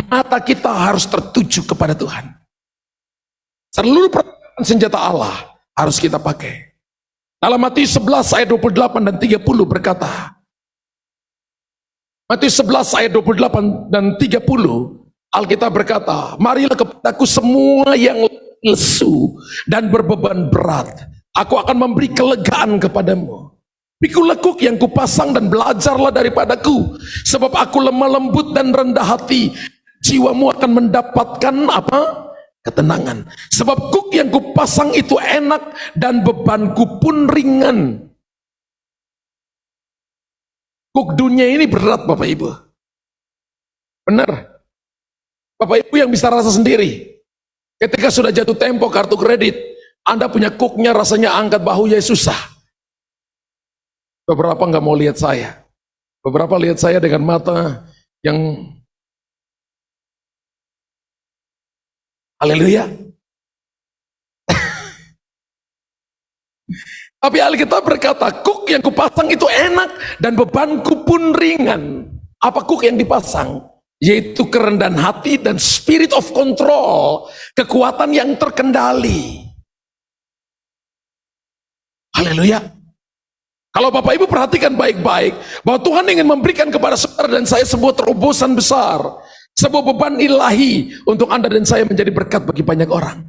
Mata kita harus tertuju kepada Tuhan. Seluruh perlengkapan senjata Allah harus kita pakai. Dalam Matius 11 ayat 28 dan 30 berkata, Matius 11 ayat 28 dan 30, Alkitab berkata, marilah kepadaku semua yang lesu dan berbeban berat, aku akan memberi kelegaan kepadamu. Pikul lekuk yang kupasang dan belajarlah daripadaku, sebab aku lemah lembut dan rendah hati, jiwamu akan mendapatkan apa? Ketenangan. Sebab kuk yang kupasang itu enak dan bebanku pun ringan. Kuk dunia ini berat Bapak Ibu. Benar. Bapak Ibu yang bisa rasa sendiri. Ketika sudah jatuh tempo kartu kredit, Anda punya kuknya rasanya angkat bahunya susah. Beberapa nggak mau lihat saya. Beberapa lihat saya dengan mata yang haleluya. Tapi Alkitab berkata, kuk yang kupasang itu enak dan bebanku pun ringan. Apa kuk yang dipasang? Yaitu kerendahan hati dan spirit of control, kekuatan yang terkendali. Haleluya. Kalau Bapak Ibu perhatikan baik-baik, bahwa Tuhan ingin memberikan kepada saudara dan saya sebuah terobosan besar, sebuah beban ilahi untuk Anda dan saya menjadi berkat bagi banyak orang.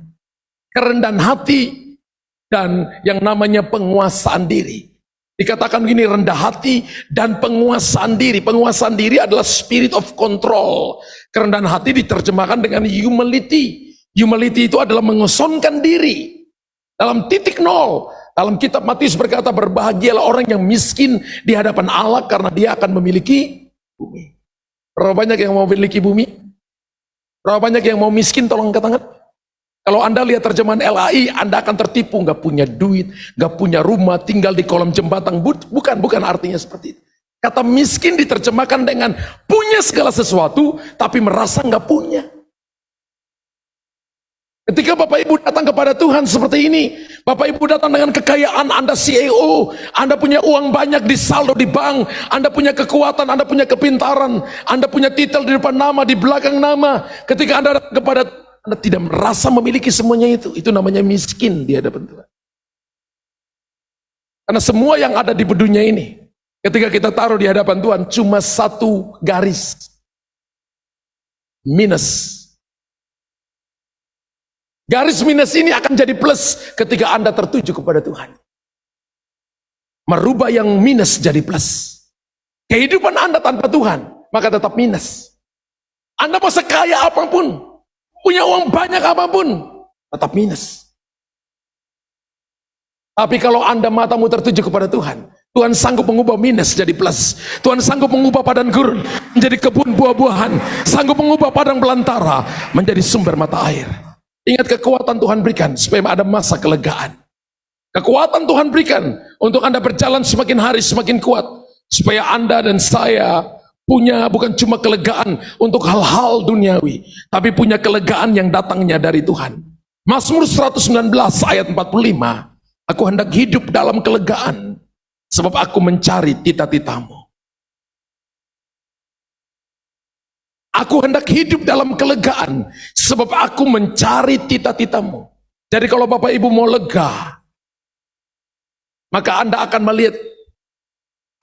Kerendahan hati dan yang namanya penguasaan diri. Dikatakan gini, rendah hati dan penguasaan diri. Penguasaan diri adalah spirit of control. Kerendahan hati diterjemahkan dengan humility. Humility itu adalah mengosongkan diri dalam titik nol. Dalam kitab Matius berkata, berbahagialah orang yang miskin di hadapan Allah karena dia akan memiliki bumi. Berapa banyak yang mau memiliki bumi? Berapa banyak yang mau miskin? Tolong angkat tangan. Kalau Anda lihat terjemahan LAI, Anda akan tertipu, nggak punya duit, nggak punya rumah, tinggal di kolong jembatan. Bukan artinya seperti itu. Kata miskin diterjemahkan dengan punya segala sesuatu, tapi merasa nggak punya. Ketika Bapak Ibu datang kepada Tuhan seperti ini, Bapak Ibu datang dengan kekayaan, Anda CEO, Anda punya uang banyak di saldo di bank, Anda punya kekuatan, Anda punya kepintaran, Anda punya titel di depan nama, di belakang nama. Ketika Anda datang kepada Anda tidak merasa memiliki semuanya itu namanya miskin di hadapan Tuhan. Karena semua yang ada di dunia ini, ketika kita taruh di hadapan Tuhan, cuma satu garis. Minus. Garis minus ini akan jadi plus ketika Anda tertuju kepada Tuhan. Merubah yang minus jadi plus. Kehidupan Anda tanpa Tuhan, maka tetap minus. Anda mau sekaya apapun, punya uang banyak apapun, tetap minus. Tapi kalau Anda matamu tertuju kepada Tuhan, Tuhan sanggup mengubah minus jadi plus. Tuhan sanggup mengubah padang gurun menjadi kebun buah-buahan. Sanggup mengubah padang belantara menjadi sumber mata air. Ingat, kekuatan Tuhan berikan supaya ada masa kelegaan. Kekuatan Tuhan berikan untuk Anda berjalan semakin hari semakin kuat. Supaya Anda dan saya punya bukan cuma kelegaan untuk hal-hal duniawi, tapi punya kelegaan yang datangnya dari Tuhan. Mazmur 119 ayat 45, aku hendak hidup dalam kelegaan, sebab aku mencari tita-titamu. Aku hendak hidup dalam kelegaan, sebab aku mencari tita-titamu. Jadi kalau Bapak Ibu mau lega, maka Anda akan melihat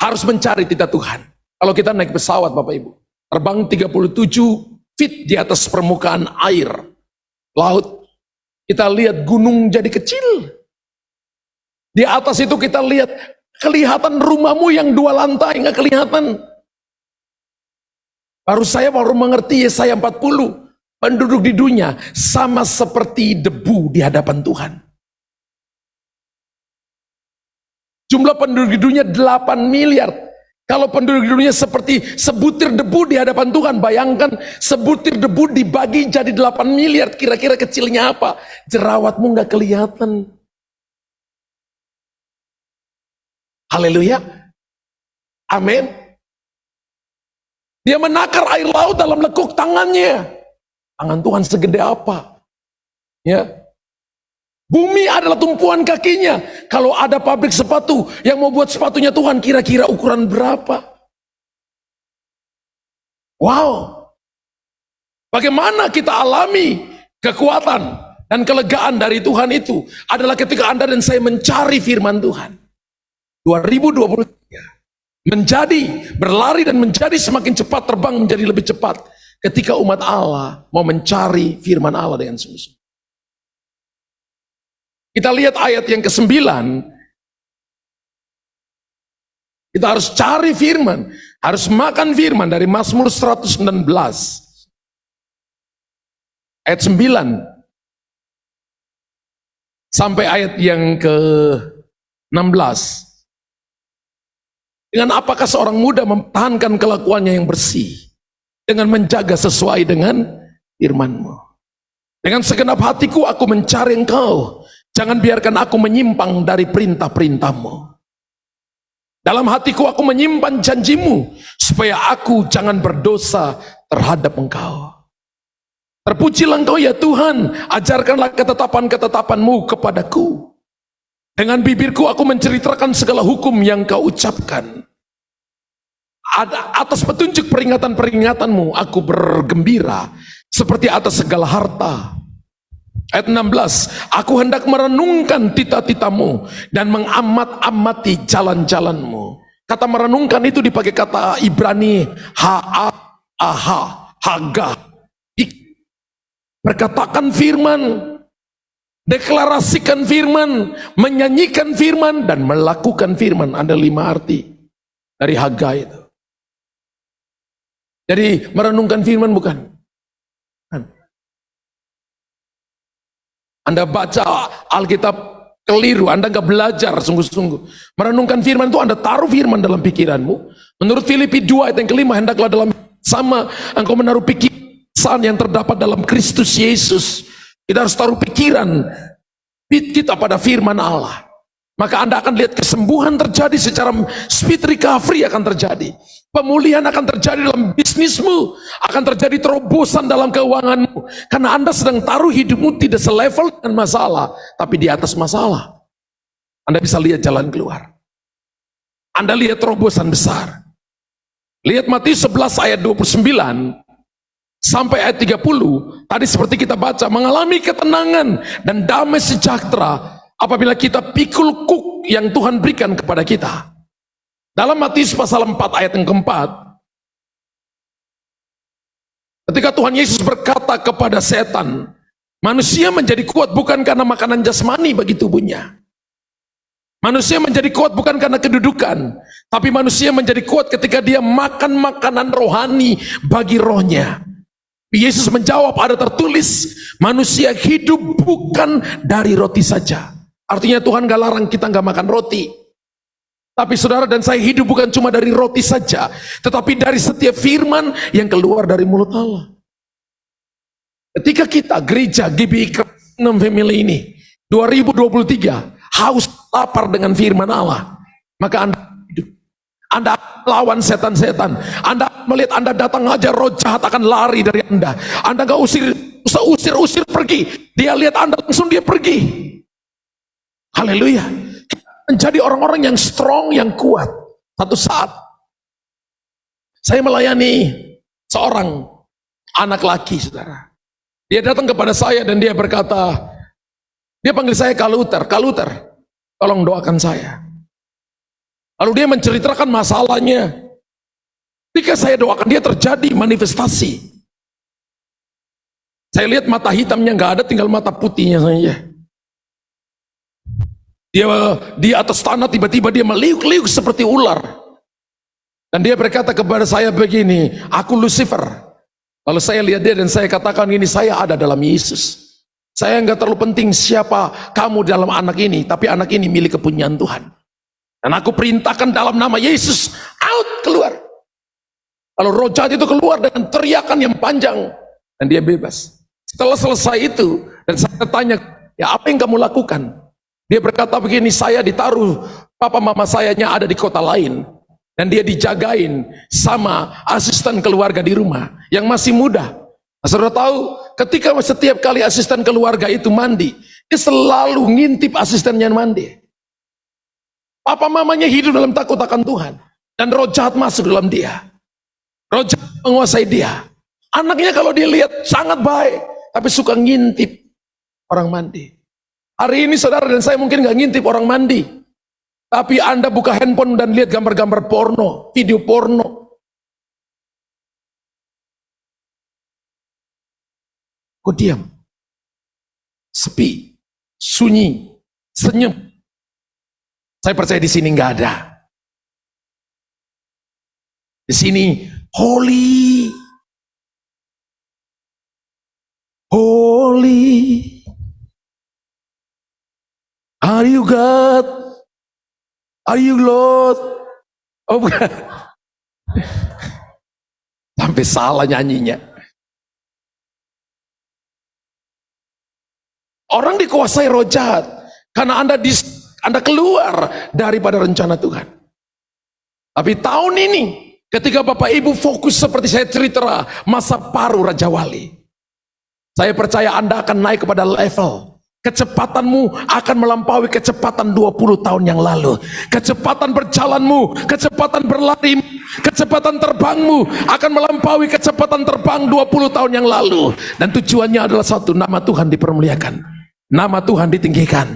harus mencari tita Tuhan. Kalau kita naik pesawat Bapak Ibu, terbang 37 feet di atas permukaan air, laut, kita lihat gunung jadi kecil. Di atas itu kita lihat, kelihatan rumahmu yang 2 lantai, nggak kelihatan. Saya baru mengerti Yesaya 40, penduduk di dunia sama seperti debu di hadapan Tuhan. Jumlah penduduk di dunia 8 miliar. Kalau penduduk di dunia seperti sebutir debu di hadapan Tuhan, bayangkan sebutir debu dibagi jadi 8 miliar, kira-kira kecilnya apa? Jerawatmu nggak kelihatan. Haleluya. Amin. Dia menakar air laut dalam lekuk tangannya. Tangan Tuhan segede apa? Ya. Bumi adalah tumpuan kakinya. Kalau ada pabrik sepatu yang mau buat sepatunya Tuhan, kira-kira ukuran berapa? Wow. Bagaimana kita alami kekuatan dan kelegaan dari Tuhan itu adalah ketika Anda dan saya mencari firman Tuhan. 2023. Menjadi, berlari dan menjadi semakin cepat, terbang menjadi lebih cepat ketika umat Allah mau mencari firman Allah dengan sungguh-sungguh. Kita lihat ayat yang ke-9. Kita harus cari firman, harus makan firman dari Mazmur 119 ayat 9 sampai ayat yang ke-16. Dengan apakah seorang muda mempertahankan kelakuannya yang bersih? Dengan menjaga sesuai dengan firman-Mu. Dengan segenap hatiku aku mencari Engkau. Jangan biarkan aku menyimpang dari perintah-perintah-Mu. Dalam hatiku aku menyimpan janji-Mu, supaya aku jangan berdosa terhadap Engkau. Terpujilah Engkau ya Tuhan, ajarkanlah ketetapan-ketetapan-Mu kepadaku. Dengan bibirku aku menceritakan segala hukum yang Kau ucapkan. Atas petunjuk peringatan-peringatan-Mu aku bergembira seperti atas segala harta. Ayat 16, aku hendak merenungkan tita-tita-Mu dan mengamat-amati jalan-jalan-Mu. Kata merenungkan itu dipakai kata Ibrani haga. Berkatakan firman, deklarasikan firman, menyanyikan firman, dan melakukan firman. Ada 5 arti dari haga itu. Jadi merenungkan firman bukan? Anda baca Alkitab keliru, Anda nggak belajar sungguh-sungguh merenungkan firman itu, Anda taruh firman dalam pikiranmu. Menurut Filipi 2 ayat yang kelima, hendaklah dalam sama engkau menaruh pikiran yang terdapat dalam Kristus Yesus. Kita harus taruh pikiran kita pada firman Allah. Maka Anda akan lihat kesembuhan terjadi secara speed recovery akan terjadi. Pemulihan akan terjadi dalam bisnismu, akan terjadi terobosan dalam keuanganmu. Karena Anda sedang taruh hidupmu tidak selevel dengan masalah, tapi di atas masalah. Anda bisa lihat jalan keluar. Anda lihat terobosan besar. Lihat Matius 11 ayat 29 sampai ayat 30. Tadi seperti kita baca, mengalami ketenangan dan damai sejahtera apabila kita pikul kuk yang Tuhan berikan kepada kita. Dalam Matius pasal 4 ayat yang keempat, ketika Tuhan Yesus berkata kepada setan, manusia menjadi kuat bukan karena makanan jasmani bagi tubuhnya. Manusia menjadi kuat bukan karena kedudukan, tapi manusia menjadi kuat ketika dia makan makanan rohani bagi rohnya. Yesus menjawab, ada tertulis, manusia hidup bukan dari roti saja. Artinya Tuhan gak larang kita gak makan roti. Tapi saudara dan saya hidup bukan cuma dari roti saja, tetapi dari setiap firman yang keluar dari mulut Allah. Ketika kita gereja GBI Kingdom Family ini 2023 haus lapar dengan firman Allah, maka Anda hidup. Anda lawan setan-setan. Anda melihat Anda datang aja, roh jahat akan lari dari Anda. Anda gak usir pergi. Dia lihat Anda langsung dia pergi. Haleluya. Menjadi orang-orang yang strong, yang kuat. Satu saat saya melayani seorang anak laki, saudara. Dia datang kepada saya dan dia berkata, dia panggil saya Kaluter, tolong doakan saya. Lalu dia menceritakan masalahnya. Ketika saya doakan dia terjadi manifestasi. Saya lihat mata hitamnya nggak ada, tinggal mata putihnya saja. Dia di atas tanah tiba-tiba dia meliuk-liuk seperti ular. Dan dia berkata kepada saya begini, aku Lucifer. Lalu saya lihat dia dan saya katakan ini, saya ada dalam Yesus. Saya nggak terlalu penting siapa kamu dalam anak ini, tapi anak ini milik kepunyaan Tuhan. Dan aku perintahkan dalam nama Yesus, out, keluar. Lalu roh jahat itu keluar dengan teriakan yang panjang. Dan dia bebas. Setelah selesai itu, dan saya tanya, ya apa yang kamu lakukan? Dia berkata begini, saya ditaruh, papa mama sayanya ada di kota lain. Dan dia dijagain sama asisten keluarga di rumah, yang masih muda. Saudara tahu, ketika setiap kali asisten keluarga itu mandi, dia selalu ngintip asistennya mandi. Papa mamanya hidup dalam takut akan Tuhan. Dan roh jahat masuk dalam dia. Roh jahat menguasai dia. Anaknya kalau dia lihat sangat baik, tapi suka ngintip orang mandi. Hari ini saudara dan saya mungkin gak ngintip orang mandi. Tapi Anda buka handphone dan lihat gambar-gambar porno, video porno. Kok diam? Sepi, sunyi, senyum. Saya percaya di sini nggak ada. Di sini holy, holy. Are you God? Are you Lord? Oh bukan. Sampai salah nyanyinya. Orang dikuasai roh jahat karena Anda keluar daripada rencana Tuhan. Tapi tahun ini ketika Bapak Ibu fokus seperti saya cerita masa paruh Raja Wali, saya percaya Anda akan naik kepada level. Kecepatanmu akan melampaui kecepatan 20 tahun yang lalu. Kecepatan berjalanmu, kecepatan berlari, kecepatan terbangmu akan melampaui kecepatan terbang 20 tahun yang lalu. Dan tujuannya adalah satu, nama Tuhan dipermuliakan, nama Tuhan ditinggikan.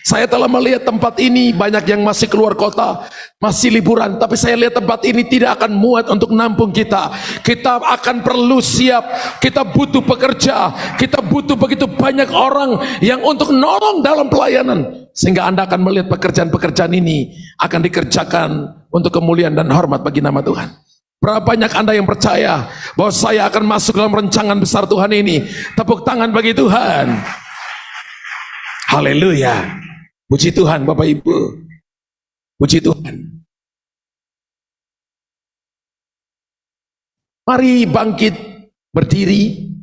Saya telah melihat tempat ini banyak yang masih keluar kota, masih liburan, tapi saya lihat tempat ini tidak akan muat untuk nampung kita. Kita akan perlu siap, kita butuh pekerja, kita butuh begitu banyak orang yang untuk nolong dalam pelayanan. Sehingga Anda akan melihat pekerjaan-pekerjaan ini akan dikerjakan untuk kemuliaan dan hormat bagi nama Tuhan. Berapa banyak Anda yang percaya bahwa saya akan masuk dalam rancangan besar Tuhan ini? Tepuk tangan bagi Tuhan. Haleluya. Puji Tuhan Bapak Ibu. Puji Tuhan. Mari bangkit berdiri.